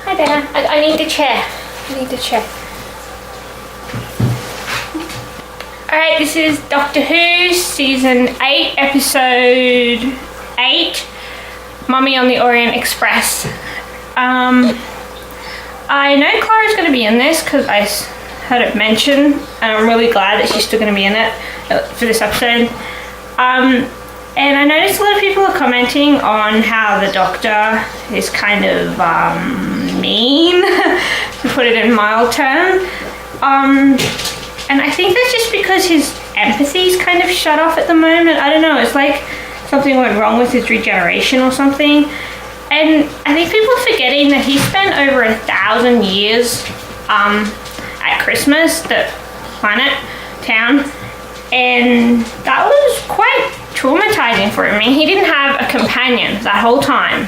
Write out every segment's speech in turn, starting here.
Hi there. I need the chair. I need the chair. Alright, this is Doctor Who, Season 8, Episode 8, Mummy on the Orient Express. I know Clara's going to be in this because I heard it mentioned, and I'm really glad that she's still going to be in it for this episode. And I noticed a lot of people are commenting on how the Doctor is kind of mean, to put it in mild term. And I think that's just because his empathy's kind of shut off at the moment. I don't know, it's like something went wrong with his regeneration or something. And I think people are forgetting that he spent over 1,000 years at Christmas, the planet, town, and that was quite traumatizing for him. I mean, he didn't have a companion that whole time,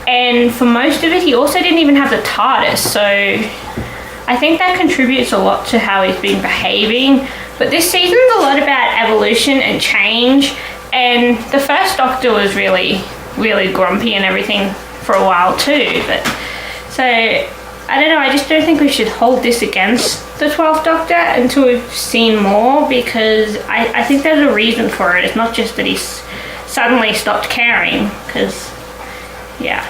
and for most of it he also didn't even have the TARDIS, so I think that contributes a lot to how he's been behaving. But this season's a lot about evolution and change, and the first Doctor was really grumpy and everything for a while too. But so I don't know, I just don't think we should hold this against the 12th Doctor until we've seen more, because I think there's a reason for it. It's not just that he's suddenly stopped caring, because yeah.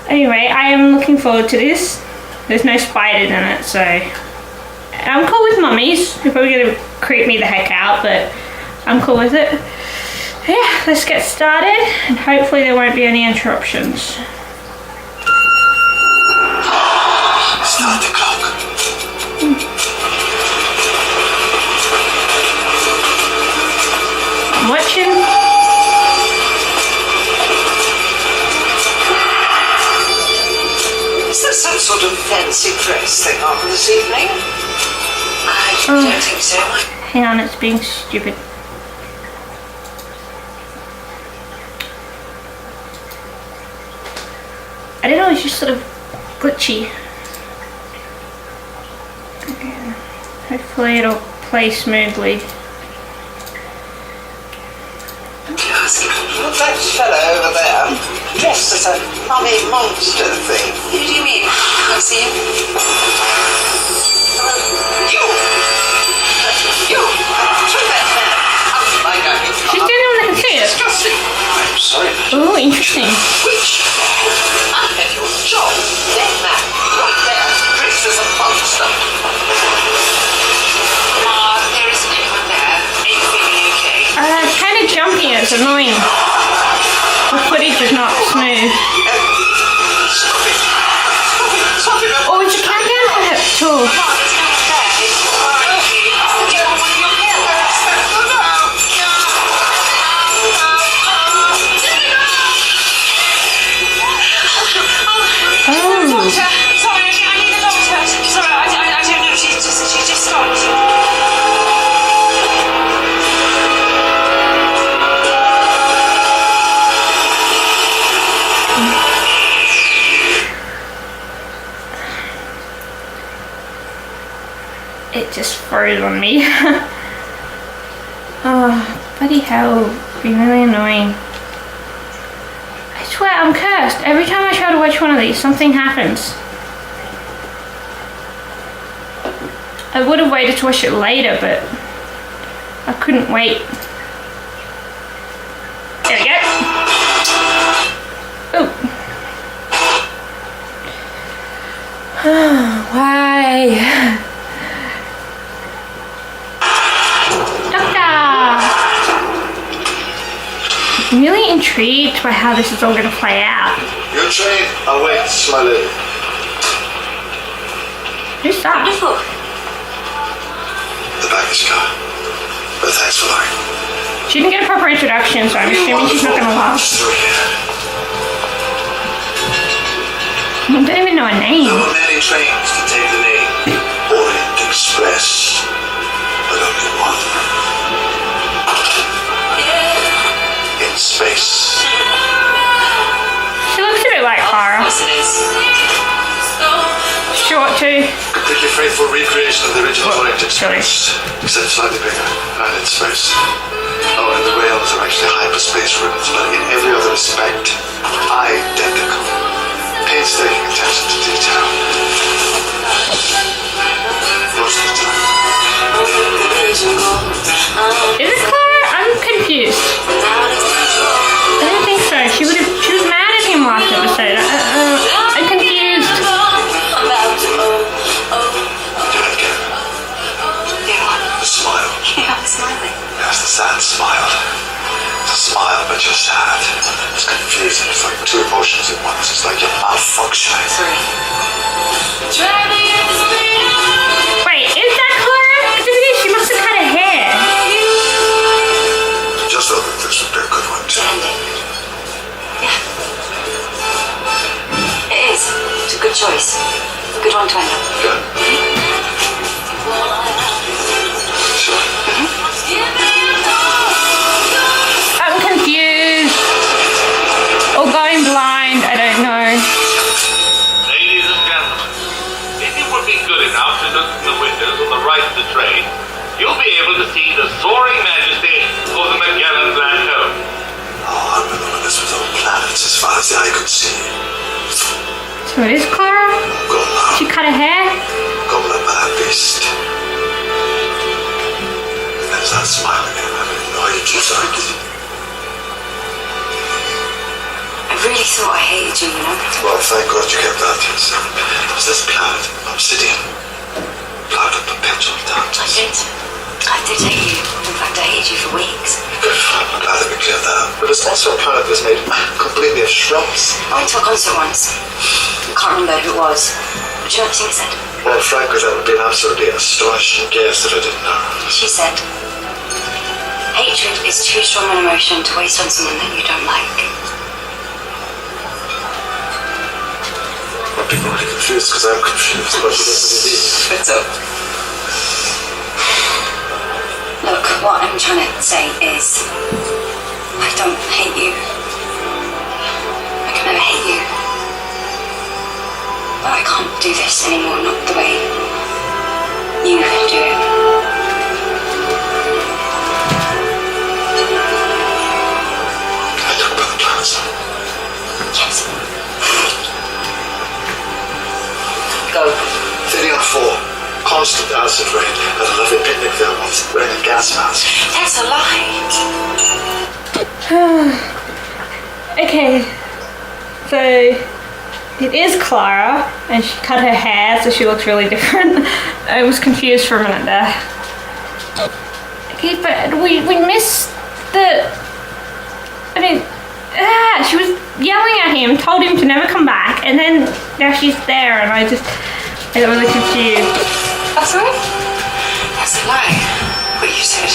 Anyway, I am looking forward to this. There's no spiders in it, so I'm cool with mummies. They're probably gonna creep me the heck out, but I'm cool with it. Yeah, let's get started, and hopefully there won't be any interruptions. Start the clock. I'm watching. Is there some sort of fancy dress thing on this evening? I don't think so. Hang on, it's being stupid. I don't know, it's just sort of glitchy. Hopefully it'll play smoothly. Look, that fellow over there, dressed as a mummy monster thing. Who do you mean? I can't see him. You! Turn that man out of my eye. She's doing it when I can see it. Disgusting. I'm sorry. Oh, interesting. Which? I had your job. That man, right there, dressed as a monster. There isn't anyone there. Everything okay? It's kind of jumpy, it's annoying. The footage is not smooth. Stop it. Stop it. Oh, it's a countdown for her too. There's no one there. It's all right. Do you want one of your pills? Oh. Sorry, I need the doctor. Sorry, I don't know. She just stopped. It just froze on me. Oh, bloody hell. It's been really annoying. I swear I'm cursed. Every time I try to watch one of these, something happens. I would have waited to watch it later, but I couldn't wait. There we go. Oh. Why? I'm really intrigued by how this is all going to play out. Your train awaits, my lady. Who's that? Wonderful. The baggage car. But thanks for lying. She didn't get a proper introduction, so I'm assuming she's not going to last. I don't even know her name. There were many trains to take the name Orient Express, but only one. In space. She looks a bit like Clara. Of course it is. Short too. Completely faithful recreation of the original Orient Express, except slightly bigger and in space. Oh, and the rails are actually hyperspace ribbons about sad smile. It's a smile, but you're sad. It's confusing. It's like two emotions at once. It's like you're malfunctioning. Sorry. Wait, is that Clara? Because if it is, she must have cut her hair. Just thought that this would be a good one, too. Ending. Yeah. It is. It's a good choice. A good one to end on. Good. Sure. I'm confused. Or going blind, I don't know. Ladies and gentlemen, if you would be good enough to look from the windows on the right of the train, you'll be able to see the soaring majesty of the Magellan Plateau. Oh, I remember this was all planets as far as the eye could see. So it is Clara? Gone now. She cut her hair? Gone like that beast. And there's that smile again. I mean, why did you say it? I really thought I hated you, you know? Well, thank God you kept that to yourself. It was this planet, Obsidian. Planet of perpetual darkness. I did hate you. In fact, I hated you for weeks. Good. I'm glad that we cleared that up. But it's also a planet that's made completely of shrubs. I went to a concert once. I can't remember who it was. But you know what the singer said? Well, frankly, that would be an absolutely astonishing guess that I didn't know. She said, hatred is too strong an emotion to waste on someone that you don't like. I'm being really confused because I'm confused. What does it mean? What's up? Look, what I'm trying to say is, I don't hate you. I can never hate you. But I can't do this anymore, not the way you do it. Can I talk about the plans? Yes. Go. Feeding on 4. Constant acid rain at a lovely picnic there once, wearing a gas mask. That's a lie. Okay. So it is Clara, and she cut her hair, so she looks really different. I was confused for a minute there. Okay, but we missed the... I mean, she was yelling at him, told him to never come back, and then now she's there, and I got really confused. That's right. That's a lie. What you said.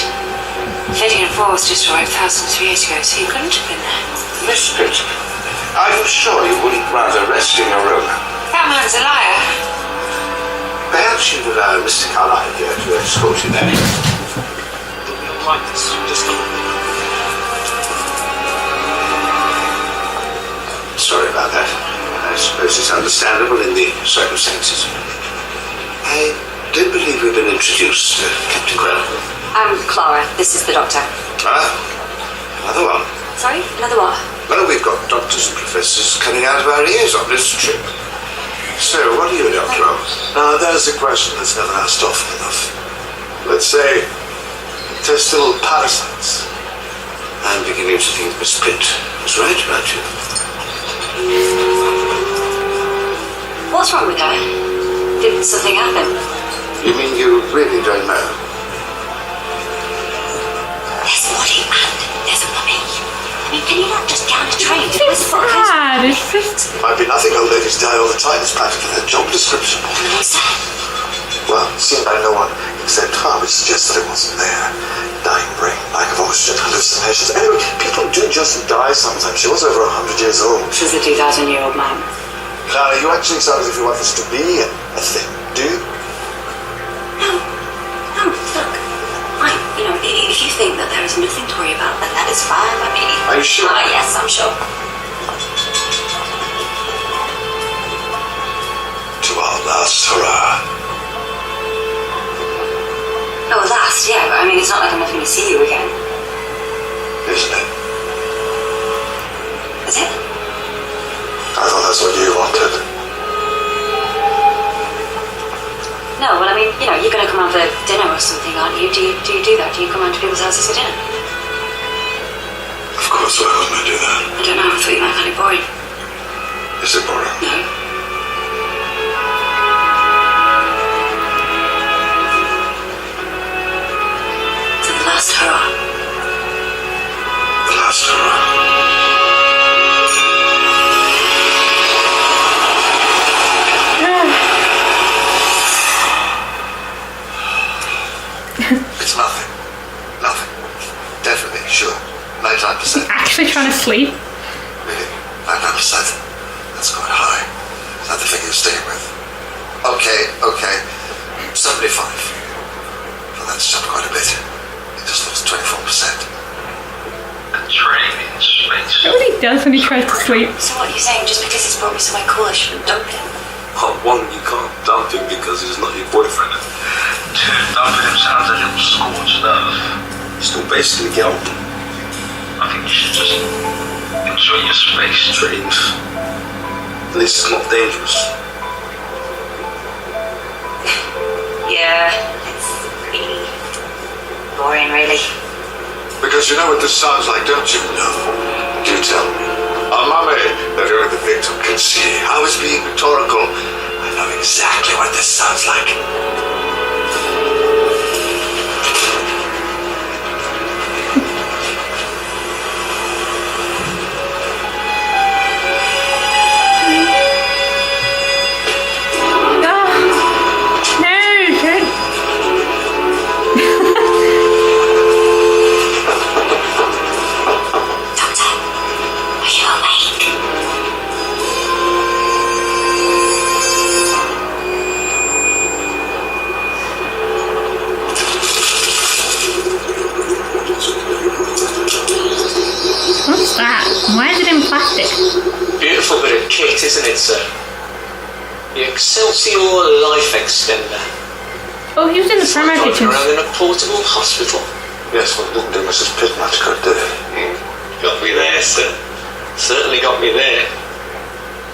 Lydia and 4 was destroyed thousands of years ago, so you couldn't have been there. Miss Pitt, are you sure you wouldn't rather rest in your room? That man's a liar. Perhaps you'd allow Mr. Carlyle here to escort you there. Right, just a minute. Sorry about that. I suppose it's understandable in the circumstances. I don't believe we've been introduced, Captain Quell. I'm Clara. This is the doctor. Ah, another one. Sorry? Another what? Well, we've got doctors and professors coming out of our ears on this trip. So, what are you, Doctor O? There's a question that's never asked often enough. Let's say, they're still parasites. I'm beginning to think Miss Pitt was right about you. What's wrong with her? Did something happen? You mean you really don't know? There's a body and there's a mummy. I mean, can you not just get on a train? It's sad. It's just... Might be nothing, old ladies die all the time. It's practically their job description. What's that? Well, seen by no one except her, which suggests that it wasn't there. Dying brain, lack of oxygen, hallucinations. Anyway, people do just die sometimes. She was over 100 years old. She's a 2,000-year-old man. Clara, you actually sound as if you want this to be a thing, do you? No, look. If you think that there is nothing to worry about, then that is fine by me. Are you sure? Yes, I'm sure. To our last hurrah. Oh, last, yeah, but I mean, it's not like I'm not going to see you again. Isn't it? Is it? I thought that's what you wanted. No, well, I mean, you're going to come out for dinner or something, aren't you? Do you do that? Do you come round to people's houses for dinner? Of course, why wouldn't I do that? I don't know, I thought you might find it boring. Is it boring? No. To the last hurrah. sure. 99%. Actually trying to sleep. Really? 99%? That's quite high. Is that the figure you're sticking with? Okay. 75. Well, that's jumped quite a bit. It just lost 24%. A train in space. What he does when he tries to sleep. So what are you saying? Just because it's brought me somewhere cool, I shouldn't dump him? Oh, one, you can't dump him because he's not your boyfriend. Two, dumping him sounds a little scorched earth. Still basically get on I think you should just enjoy your space. trains. At least it's not dangerous. Yeah, it's really boring, really. Because you know what this sounds like, don't you? No. Do tell me. A mummy that only the victim can see. I was being rhetorical. I know exactly what this sounds like. What's that? Why is it in plastic? Beautiful bit of kit, isn't it, sir? The Excelsior Life Extender. Oh, he was in the primary Driving kitchen. around in a portable hospital. Yes, well, it didn't do Mrs. Pitt much good, did it? Got me there, sir. Certainly got me there.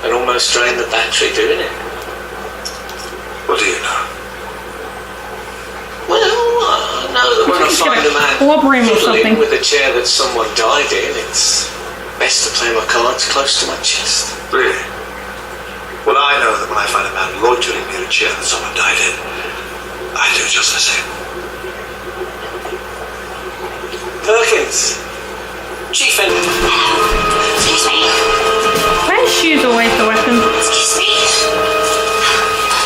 And almost drained the battery doing it. What do you know? Well, I know that when I He's find gonna a man clobber him or something. fiddling with a chair that someone died in, it's best to play my cards close to my chest. Really? Well, I know that when I find a man loitering near a chair that someone died in, I do just the same. Perkins. Chief and... Excuse me. Why is shoes always the weapon? Excuse me.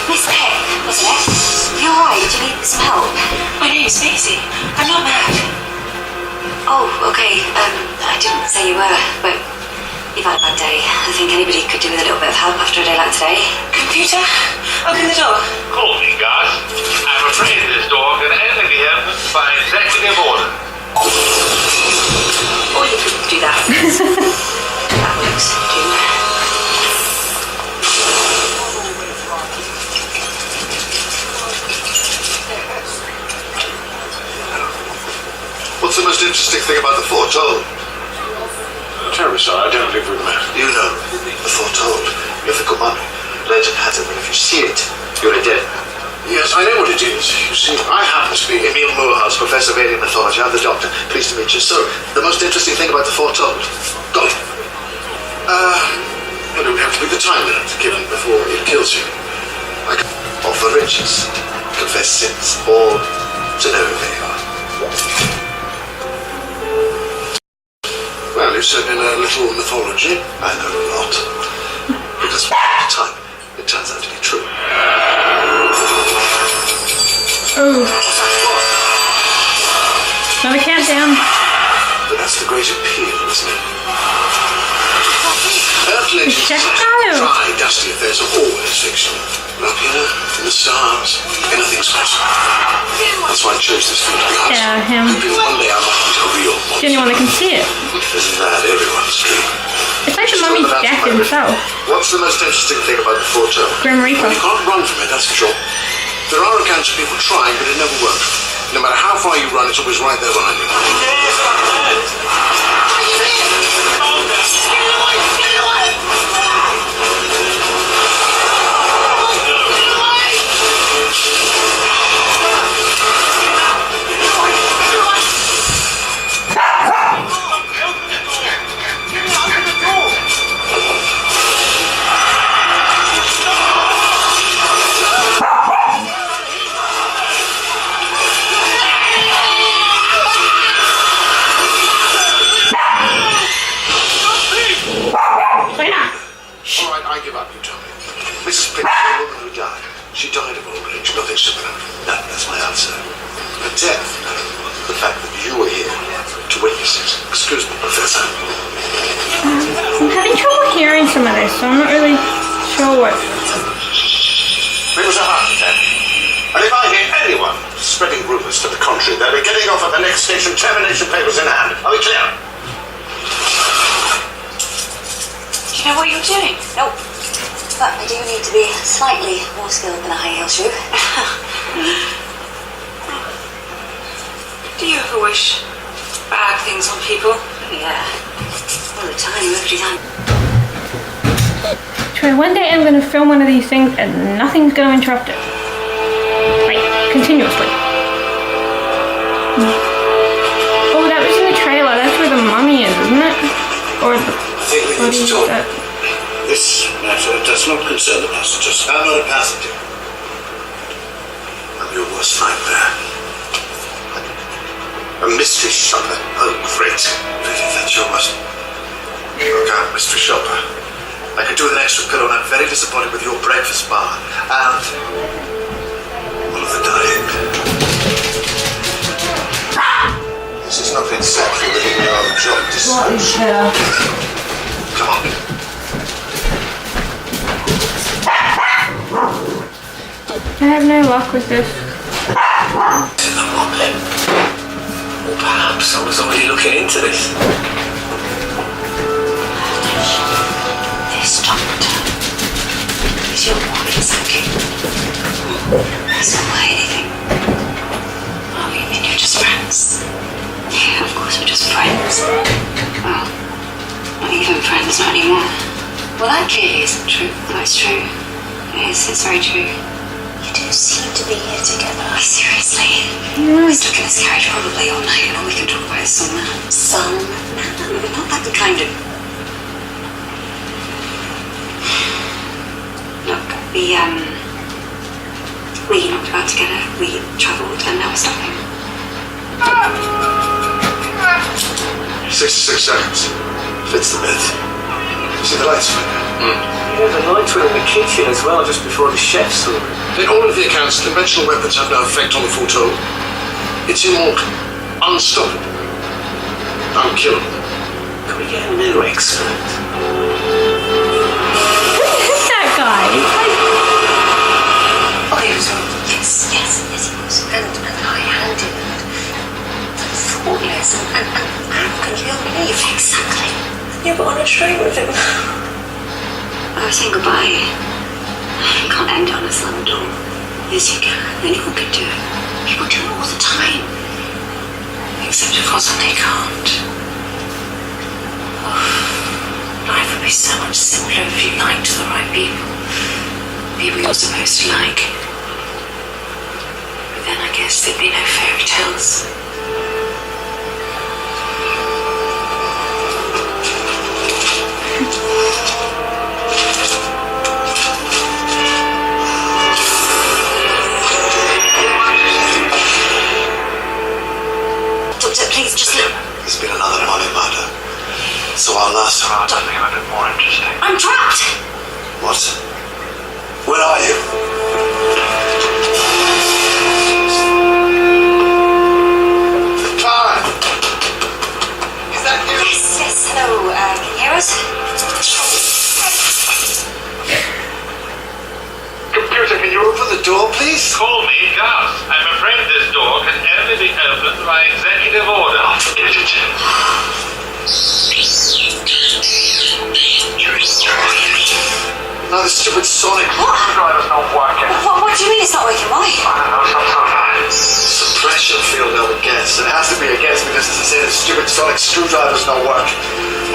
Miss Pitt, wasn't it? You alright? Do you need some help? My name's Maisie. I'm not mad. Oh, okay. I didn't say you were, but you've had a bad day. I think anybody could do with a little bit of help after a day like today. Computer, open the door. Call me, guys. I'm afraid this door can only be opened by executive order. Or you could do that. That works too. What's the most interesting thing about the foretold? Terribly sorry, I don't live with that. You know, the foretold, mythical mummy. Legend has it that if you see it, you're a dead man. Yes, I know what it is. You see, I happen to be... Emil Moorhouse, Professor of Alien Mythology. I'm the doctor. Pleased to meet you. So, the most interesting thing about the foretold? Go on. Well, it would have to be the time limit given before it kills you. I can offer riches, confess sins, or to know who they are. Well, you said in a little mythology. I know a lot. Because from time to time, it turns out to be true. Oh. Another countdown. But that's the great appeal, isn't it? Earth legends Check are it out. dry, dusty affairs are always fiction. But up here, in the stars, anything's possible. That's why I chose this film to be honest. Yeah, him. Hoping one day I might meet a real The only one that can see it. Isn't that everyone's dream? It's like the mummy's death himself. What's the most interesting thing about the foretold? Grim Reaper. Well, you can't run from it, that's for sure. There are accounts of people trying, but it never works. No matter how far you run, it's always right there behind you. Excuse me, Professor. I'm having trouble hearing some of this, so I'm not really sure what. It was a heart attack. And if I hear anyone spreading rumours to the contrary, they'll be getting off at the next station, termination papers in hand. Are we clear? Do you know what you're doing? Nope. But I do need to be slightly more skilled than a high heel shoe. Do you ever wish bad things on people? Yeah. All the time, every time. Troy, one day I'm going to film one of these things and nothing's going to interrupt it. Like, continuously. Oh, that was in the trailer. That's where the mummy is, isn't it? Or the I think we need to body talk. that. This matter does not concern the passengers. I'm not a passenger. I'm your worst nightmare. A mystery shopper. Oh, great. Really, that's your worst. Look out, mystery shopper. I could do with an extra pillow, and I'm very disappointed with your breakfast bar. And all of the diet. This is not exactly within your job description. Come on. I have no luck with this. In the woman. Or perhaps I was already looking into this. This doctor is your boy, okay? He's not by anything. Oh, you mean you're just friends? Yeah, of course we're just friends. Well, not even friends, not anymore. Well, that clearly isn't true. No, it's true. It is, it's very true. You do seem to be here together. Seriously? We're stuck in this carriage probably all night, and all we can talk about is some man. Some man? Not that kind of... Look, we knocked about together, we travelled, and now we're stopping. 66 seconds. Fits the bit. You see the lights flicker? Yeah, the lights were in the kitchen as well, just before the chef saw it. In all of the accounts, conventional weapons have no effect on the foretold. It's immortal, unstoppable, unkillable. Can we get a new expert? Who is that guy? Oh, he was wrong. Yes, he was. And high-handed and thoughtless and arrogant, you'll believe. Exactly. You were on a train with him. I was saying goodbye. You can't end on a slam door. Yes, you can. Anyone can do it. People do it all the time. Except, of course, when they can't. Oh, life would be so much simpler if you liked the right people. People you're supposed to like. But then I guess there'd be no fairy tales. Please, just look. There's been another money murder. So our last Oh, something a bit more interesting. I'm trapped! What? Where are you? Clara! Is that you? Yes, hello. Can you hear us? Computer, can you open the door, please? Call me Gus. I'm afraid this door can only be opened by executive order. Forget it. No, the stupid Sonic. What? Driver's not working. What do you mean it's not working? Why? I don't know, some sort of Suppression field, I would guess. It has to be a guess because, as I say, the stupid Sonic screwdriver's not working.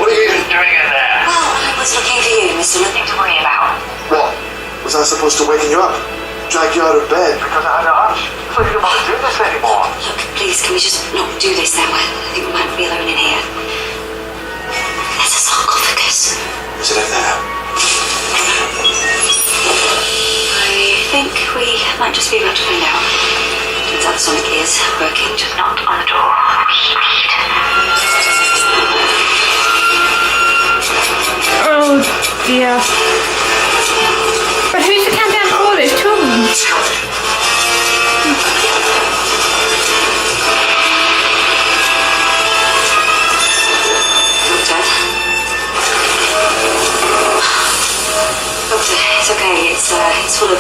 What are you even doing in there. Well, I was looking for you, Mr. Nothing to worry about. What? Was I supposed to waken you up? Drag you out of bed? Because I had a hunch. So you don't want to do this anymore. Look, please, can we just not do this now? I think we might be alone in here. There's a sarcophagus. Is it in there? I think we might just be about to find out. Turns out the Sonic is working, just not on the door. Oh dear. But who's the countdown for? There's two of them. It's coming. pockets full of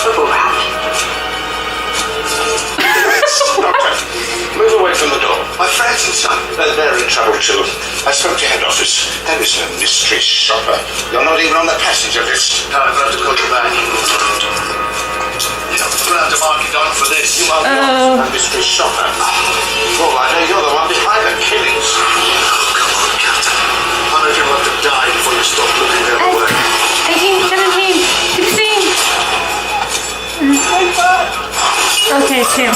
bubble wrap. Doctor, move away from the door. My friends and son, they're in trouble too. I spoke to head office. There is no mystery shopper. You're not even on the passenger list. I'm going to have to call you back. Yeah, we're going to have to mark it down for this. You are not a mystery shopper. All right, you're the one behind the killings. Oh, come on, Captain. How many people have to die before you stop looking the other way? 18, 17, 16. Okay, 2.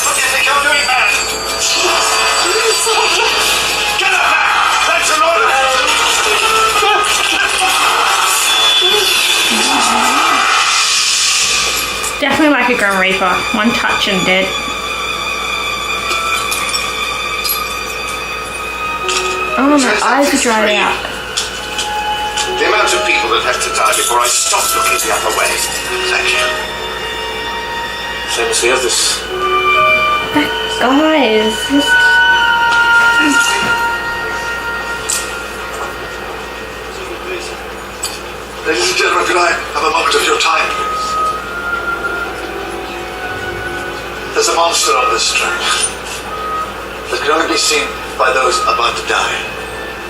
What do you think I'm doing, man? Get up, man! That's an order! Definitely like a Grim Reaper. One touch and dead. Oh, my eyes are dried out. The amount of people that have to die before I stop looking the other way. Thank you. Same as the others. Guys, Ladies and gentlemen, could I have a moment of your time, please? There's a monster on this train that can only be seen by those about to die.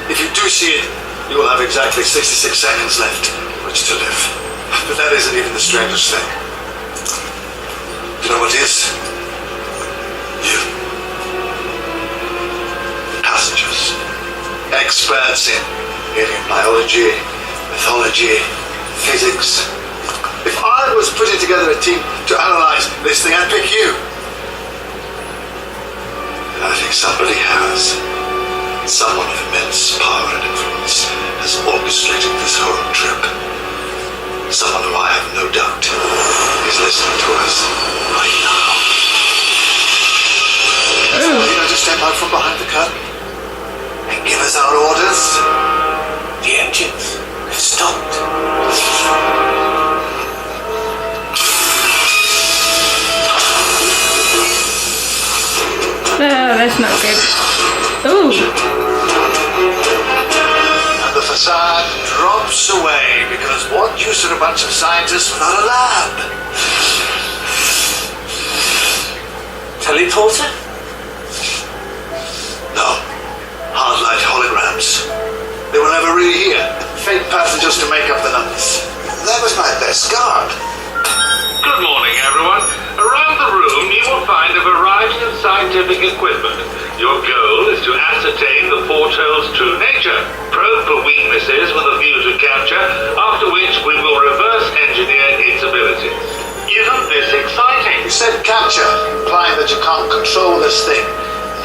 If you do see it, you will have exactly 66 seconds left which to live. But that isn't even the strangest thing. You know what it is? You. Passengers. Experts in alien biology, mythology, physics. If I was putting together a team to analyze this thing, I'd pick you. I think somebody has. Someone of immense power and influence has orchestrated this whole trip. Someone who I have no doubt is listening to us right now. So, to step out from behind the curtain and give us our orders. The engines have stopped. that's not good. Ooh. And the facade drops away because what use are a bunch of scientists without a lab? Teleporter? No. Hard light holograms. They were never really here. Fake passengers to make up the numbers. That was my best guard. Good morning, everyone. Around the room, you will find a variety of scientific equipment. Your goal is to ascertain the portal's true nature, probe for weaknesses with a view to capture, after which we will reverse engineer its abilities. Isn't this exciting? You said capture, implying that you can't control this thing,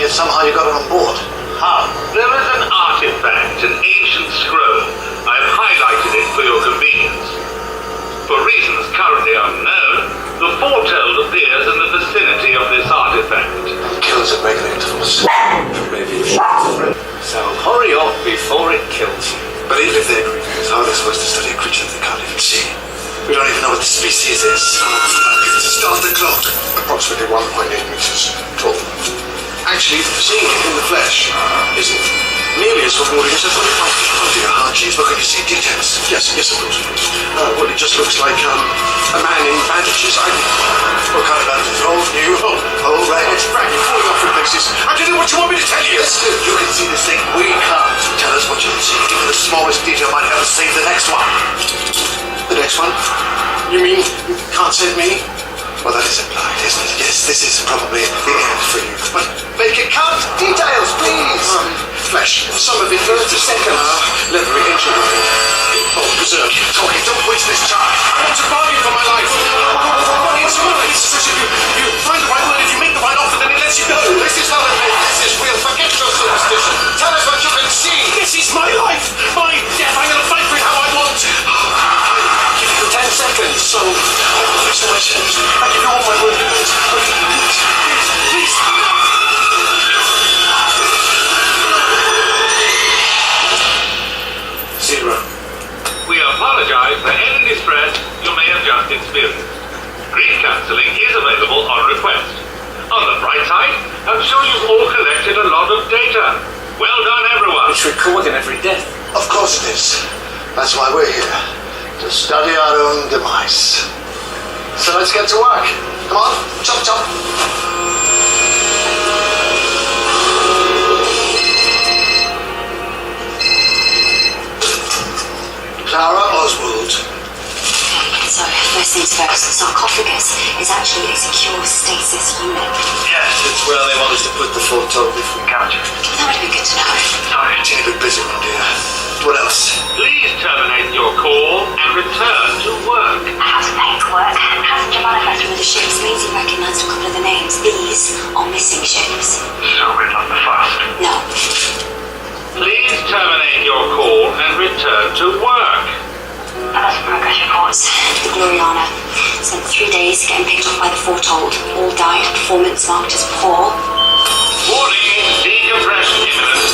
yet somehow you got it on board. How? There is an artifact, an ancient scroll. I've highlighted it for your convenience. For reasons currently unknown, the foretold appears in the vicinity of this artifact. It kills at regular intervals. Maybe you should. So hurry up before it kills you. But even if they agree, how are they supposed to study a creature that they can't even see? We don't even know what the species is. Start the clock. Approximately 1.8 meters tall. Actually, seeing it in the flesh isn't nearly as rewarding as I thought it might be. Oh dear, Archie, but can you see details? Yes, of course. Well, it just looks like a man in bandages. What kind of bandages? Old, new, old, ragged? Ragged, falling off in places. I don't know what you want me to tell you. Yes, you can see this thing. We can't. Tell us what you can see. Even the smallest detail might help us save the next one. The next one? You mean you can't save me? Well, that is implied, isn't it? Yes, this is probably the end for you. But make it count. Details, please. Flesh. Some of it 30 seconds. Leathery engine. Oh, berserk. Talking. Don't waste this time. I want to bargain for my life. It's right. Especially if you find the right word, if you make the right offer, then it lets you go. This is not a myth. This is real. Forget your superstition. Tell us what you can see. This is my life. My death. I'm going to fight for it how I want. I'll give you 10 seconds. So, fix my sins. I give you all my word. Please. Zero. We apologize for any distress you may have just experienced. Grief counseling is available on request. On the bright side, I'm sure you've all collected a lot of data. Well done, everyone. It's recording every death. Of course it is. That's why we're here. to study our own demise. So let's get to work. Come on, chop chop. Clara Oswald. So, first things first, sarcophagus is actually a secure stasis unit. Yes, it's where they want us to put the photo if we capture it. That would be good to know. Sorry, it's a bit busy one, dear. What else? Please terminate your call and return to work. How's the paperwork? Passenger manifest from the ships. Maisie recognised a couple of the names. These are missing ships. So we're not the first. No. Please terminate your call and return to work. That's progress reports. The Gloriana spent 3 days getting picked up by the foretold. All died. Performance marked as poor. Warning, decompression imminent.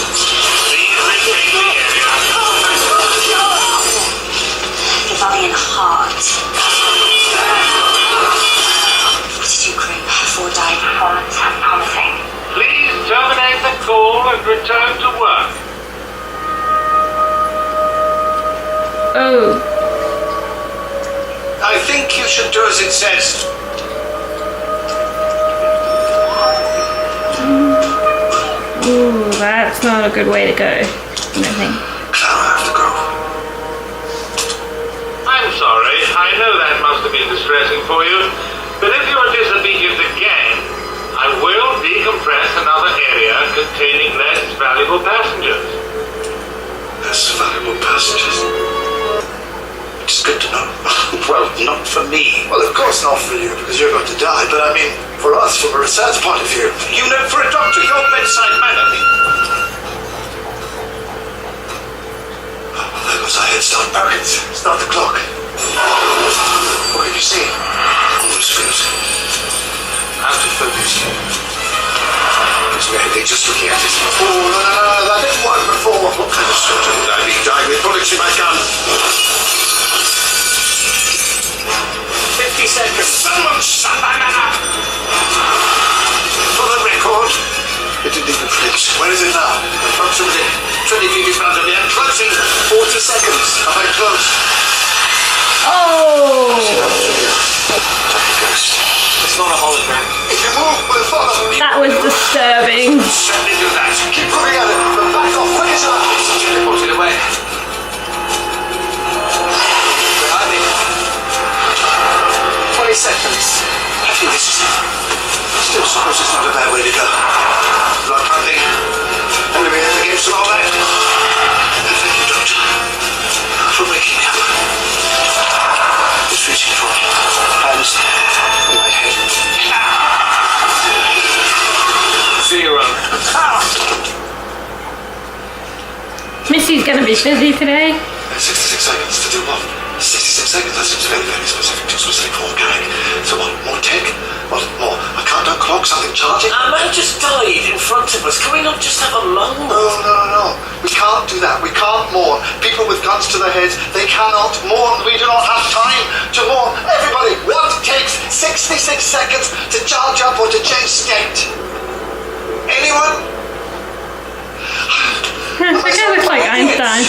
Please vacate the area. The Valiant Heart. 42 crew. 4 died. Performance promising. Please terminate the call and return to work. Oh. I think you should do as it says. Ooh, that's not a good way to go. I don't think. Clara, I have to go. I'm sorry, I know that must have been distressing for you, but if you are disobedient again, I will decompress another area containing less valuable passengers. Less valuable passengers. It's good to know. Well, not for me. Well, of course not for you, because you're going to die. But I mean, for us, from a research point of view. You know, for a doctor, your bedside manner. Oh, well, there goes our head start, Perkins. Start the clock. What can you see? All the screws. Out of focus. It's really just looking at it. Oh, no, that didn't work before. What kind of soldier would I be dying with bullets in my gun? 50 seconds. Someone shut my man up! For the record, it didn't even flinch. Where is it now? Approximately 20 feet in front of me and closing. 40 seconds. Am I close? Oh! It's not a hologram. If you move, we'll follow. That was disturbing. Certainly do that. Keep looking at it. But back off quick as you like. Put it away. Behind me. 20 seconds. I think this is it. Still suppose it's not a bad way to go. Blood hunting. Enemy against all that. Thank you, Doctor, for waking me up. It's reaching for me. Hands in my head. 0. Missy's gonna be busy today. 66 seconds to do what? 66 seconds, that seems very, very specific. Too specific for organic. So what, more tech? What, more? A countdown clock, something charging? A man just died in front of us. Can we not just have a moment? No. We can't do that. We can't mourn. People with guns to their heads, they cannot mourn. We do not have time to mourn. Everybody, what takes 66 seconds to charge up or to change state? Anyone? That guy looks like Einstein.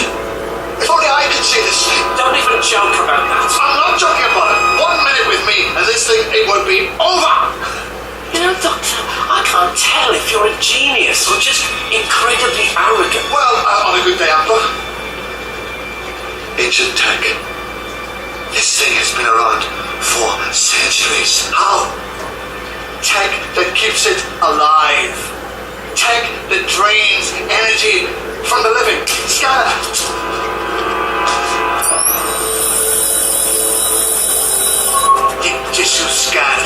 If only I could see this thing. Don't even joke about that. I'm not joking about it. 1 minute with me, and this thing, it would be over. You know, Doctor, I can't tell if you're a genius or just incredibly arrogant. Well, on a good day, Amber. Ancient tech. This thing has been around for centuries. How? Tech that keeps it alive. Tech that drains energy from the living. Scanner. Deep tissue scan.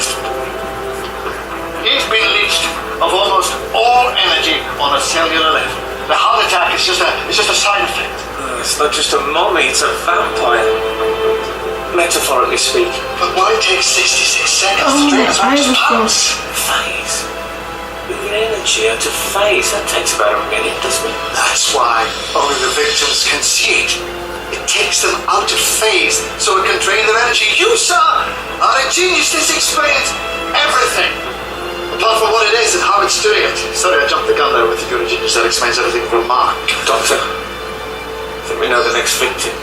He's been leached of almost all energy on a cellular level. The heart attack is just a side effect. It's not just a mommy, it's a vampire. Metaphorically speaking. But why take 66 seconds Oh, to drain as much as I was pounds? Phase. Moving energy out of phase, that takes about a minute, doesn't it? That's why only the victims can see it. It takes them out of phase so it can drain their energy. You, sir, are a genius. This explains everything. Apart from what it is and how it's doing it. Sorry, I jumped the gun there with the good genius. That explains everything from Mark. Doctor, I think we know the next victim.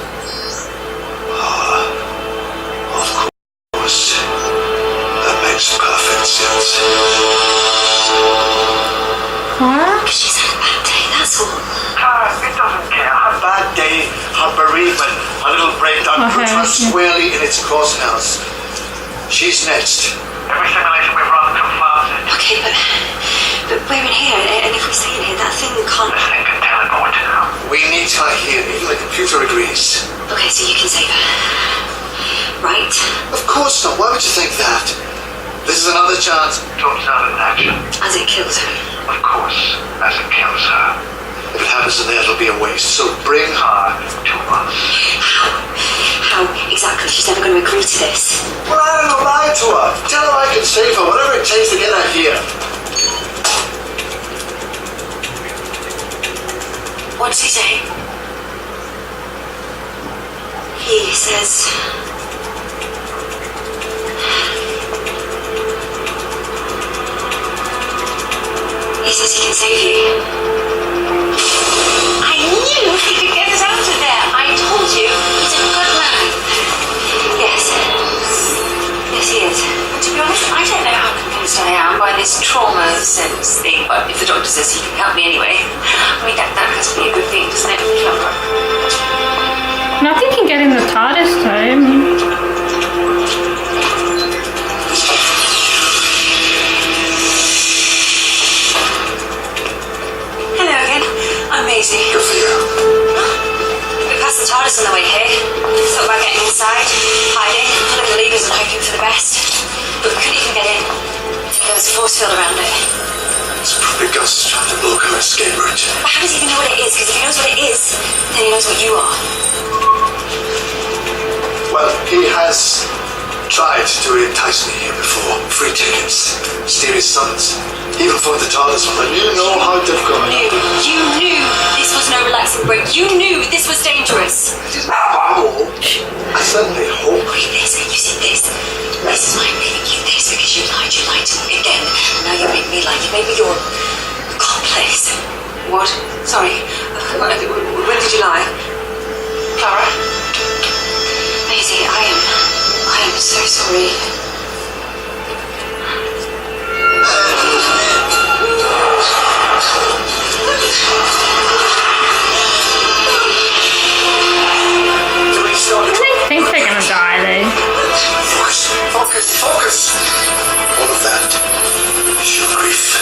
Clara? She's had a bad day, that's all. Clara, it doesn't care. Her bad day, her bereavement, her little breakdown puts her squarely in its crosshouse. She's next. Every simulation we've run confirms it. Okay, but we're in here, and if we stay in here, that thing can't... This thing can teleport. We need her here, even the computer agrees. Okay, so you can save her. Right? Of course not. Why would you think that? This is another chance to observe it in action. As it kills her. Of course, as it kills her. If it happens in there, it'll be a waste. So bring her to us. How exactly? She's never going to agree to this. Well, I don't know. Lie to her. Tell her I can save her. Whatever it takes to get her here. What does he say? He says... He says he can save you. I knew he could get us out of there. I told you, he's a good man. Yes. Yes, he is. To be honest, I don't know how convinced I am by this trauma sense thing, but if the doctor says he can help me anyway, I mean, that has to be a good thing, doesn't it? Nothing can get in the TARDIS though. Hello again. I'm Maisie. Good for you. We passed the TARDIS on the way here. Thought about getting inside, hiding, pulling the levers and hoping for the best. But we couldn't even get in. There was a force field around it. It's probably Gus trying to block an escape route. But how does he even know what it is? Because if he knows what it is, then he knows what you are. Well, he has tried to entice me here before. Free tickets, mysterious summons, even for the TARDIS one. But you know how difficult it is. You knew this was no relaxing break. You knew this was dangerous. I didn't know. I certainly hope. Look at this. You see this? This is why I'm giving you this, because you lied to me again. And now you make me lie. You made me your accomplice. What? Sorry. When did you lie? Clara? Maisie, I am so sorry. I think they're gonna die though. Focus. All of that is your grief,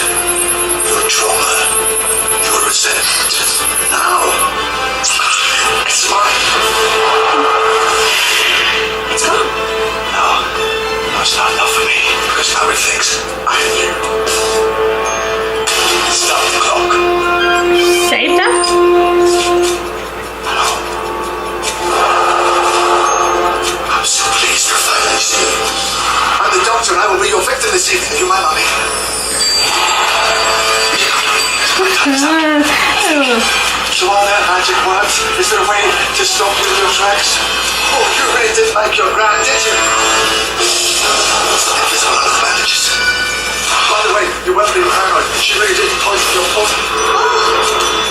your trauma, your resentment. Now, it's mine. It's gone. No, it's not enough for me, because now it thinks I am you. Stop the clock. Saved her? Hello. I'm so pleased to finally see you. I'm the doctor and I will be your victim this evening. Are you my mommy? So all that magic works? Is there a way to stop you in your tracks? Oh, you really didn't like your grand, did you? There's a lot of bandages. By the way, you weren't being paranoid. She really did poison your foot.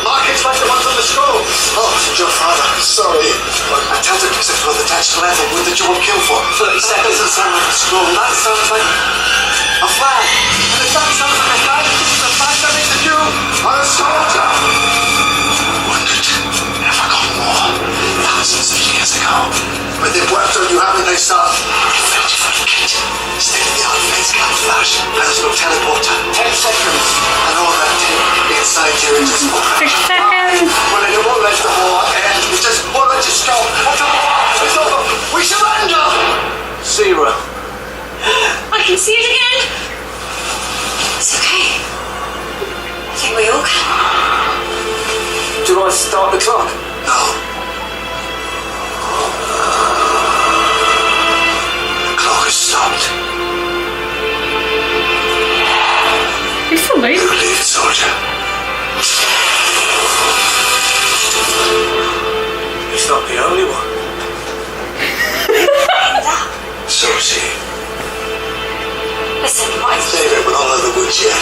Markings like the ones on the scroll. Oh, your father. Sorry. I tell the visit for the attached level. What did you want killed for? 30 seconds. That doesn't sound like a scroll. That sounds like a flag. And if that sounds like a flag, this is a flag that means that you are a soldier. Wounded. Never got more. Thousands of years ago. But they've worked on you, haven't they, son? 50-foot kit. State-of-the-art face cam flash. Personal teleporter. 10 seconds. And all that tape inside you is just 6 seconds. well, it won't let the war end. It just won't let you stop. It's over. We surrender. 0. I can see it again. It's okay. I think we all can. Do I start the clock? No. The clock has stopped. He's still You losing. believe it, soldier? He's not the only one. So is he. Listen, what is Save it with all of the woods yet.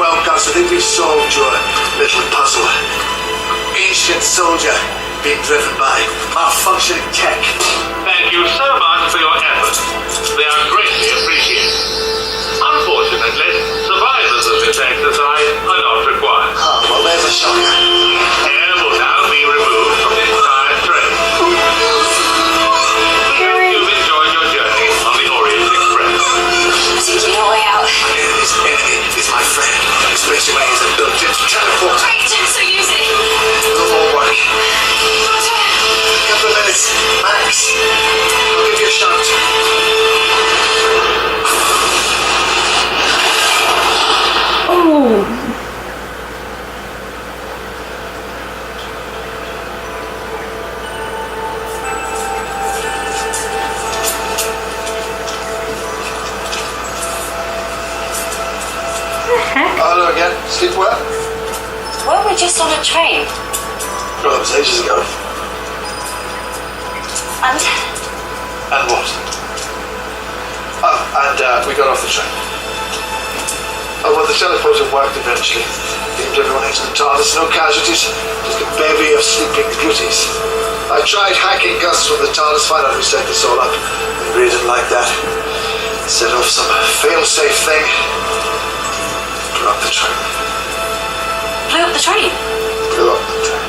Well, Gus, I think we've solved your little puzzle. Ancient soldier being driven by malfunctioning tech. Thank you so much for your efforts. They are greatly appreciated. Unfortunately, survivors of this exercise are not required. Oh, well, there's a shocker. Hair will now be removed from the entire train. We hope you've enjoyed your journey on the Orient Express. Particularly on the way out. His enemy is my friend, especially when he's a built-in teleporter. Great, so use it. No more work. Couple of minutes, max. I'll give you a shot. Oh. The heck? Hello again. Sleep well? Weren't we just on a train? Well, that was ages ago. And what? Oh, and we got off the train. Oh, well, the teleporter worked eventually. Beamed everyone into the TARDIS, no casualties, just a bevy of sleeping beauties. I tried hacking Gus from the TARDIS, find out who set this all up. He really didn't like that. Set off some fail-safe thing. Blew up the train. Blew up the train? Blew up the train.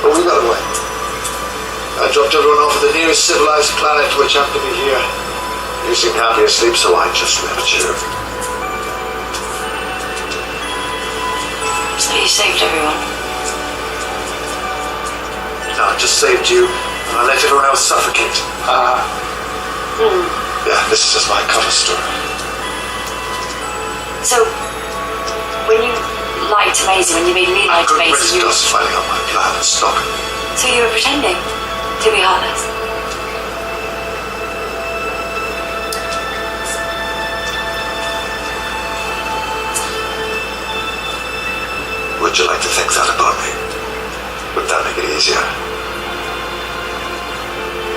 But we got away. I dropped everyone off at the nearest civilized planet, which happened to be here. You seemed happy asleep, so I just left you. So you saved everyone? No, I just saved you, and I let everyone else suffocate. Yeah, this is just my cover story. So, when you lied to Maisie, when you made me lie to I couldn't risk Maisie, Gus finding out my plan and stopping. so you were pretending to be heartless? Would you like to think that about me? Would that make it easier?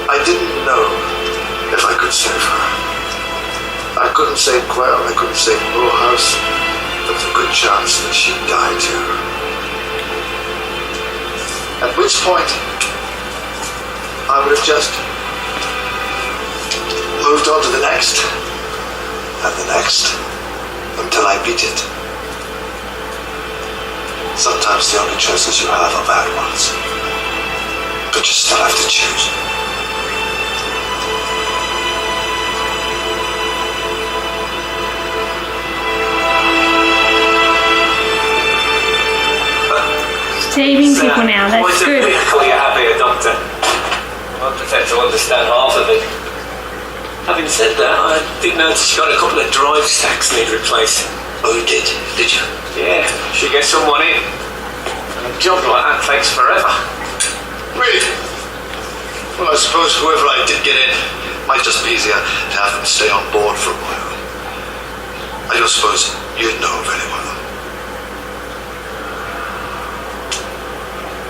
I didn't know if I could save her. I couldn't save Quail, I couldn't save Morehouse. There was a good chance that she'd die too. At which point, I would have just moved on to the next, and the next, until I beat it. Sometimes the only choices you have are bad ones, but you still have to choose. Saving people now, that's good. Call you happy, Doctor. I pretend to understand half of it. Having said that, I did notice you got a couple of drive stacks need replacing. Oh, you did? Did you? Yeah, should get someone in. And a job like that takes forever. Really? Well, I suppose whoever I did get in might just be easier to have them stay on board for a while. I don't suppose you'd know of anyone.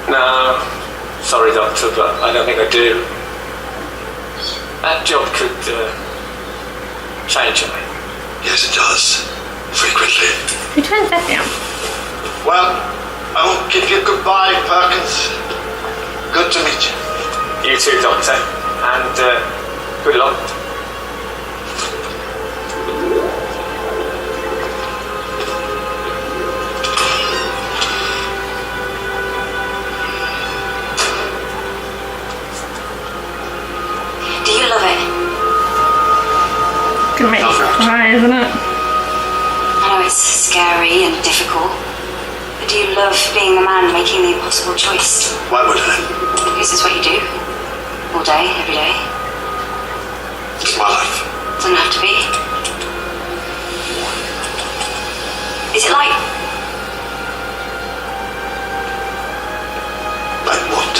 No, sorry, Doctor, but I don't think I do. That job could change me. Yes, it does. Frequently. Who turns that down? Well, I won't give you goodbye, Perkins. Good to meet you. You too, Doctor, and good luck. Do you love it? Gonna make you cry, isn't it? I know it's scary and difficult, but do you love being the man making the impossible choice? Why would I? Because it's what you do. All day, every day. It's my life. Doesn't have to be. Is it like Like what?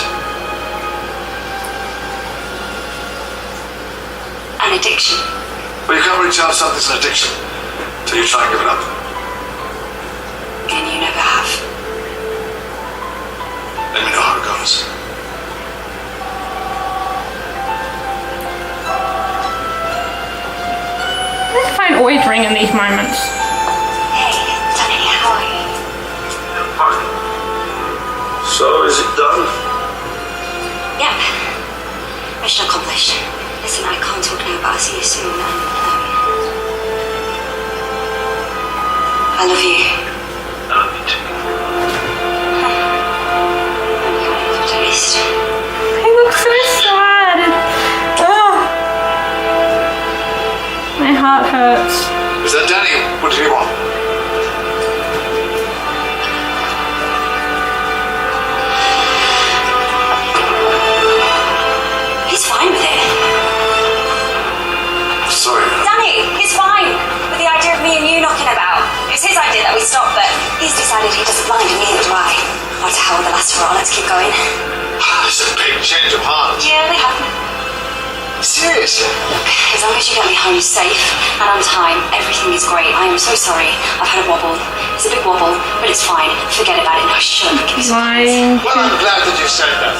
an addiction? Well, you can't really tell if something's an addiction till you try and give it up. And you never have. Let me know how it goes. The phone always ring in these moments. Hey, Danny, how are you? Fine. So, is it done? Yep. Mission accomplished. Listen, I can't talk now, but I'll see you soon. And, He's decided he doesn't mind, and neither do I. Or to hell with the last hurrah, let's keep going. It's a big change of heart. Yeah, they happen. Seriously? Look, as long as you get me home safe and on time, everything is great. I am so sorry. I've had a wobble. It's a big wobble, but it's fine. Forget about it. No, shut up. Give me some Lying. Well, I'm glad that you said that.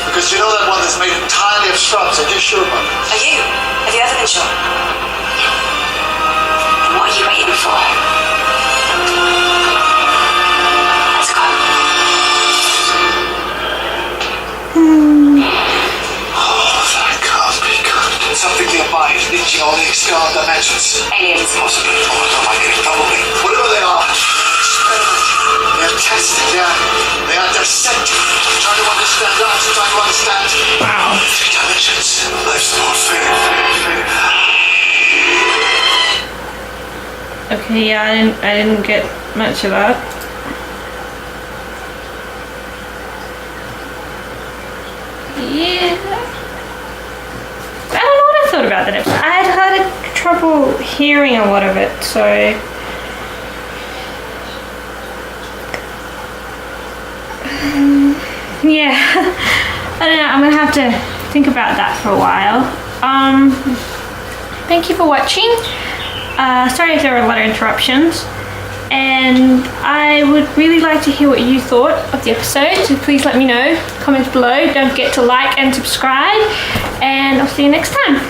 Because you know that one that's made entirely of shrubs. Are you sure about it? Are you? Have you ever been sure? Then what are you waiting for? Let's go. Oh, that can't be good. Something nearby is reaching all the external dimensions. Aliens. Possibly. Oh, I don't like it. Probably. Whatever they are, experiment. They're testing. They are dissecting. Trying to understand us. Trying to understand. Wow. 3 dimensions. Life's more fair. Okay, yeah, I didn't get much of that. Yeah. I don't know what I thought about that episode. I had trouble hearing a lot of it, so yeah. I don't know, I'm gonna have to think about that for a while. Thank you for watching. Sorry if there were a lot of interruptions, and I would really like to hear what you thought of the episode, so please let me know, comments below. Don't forget to like and subscribe, and I'll see you next time.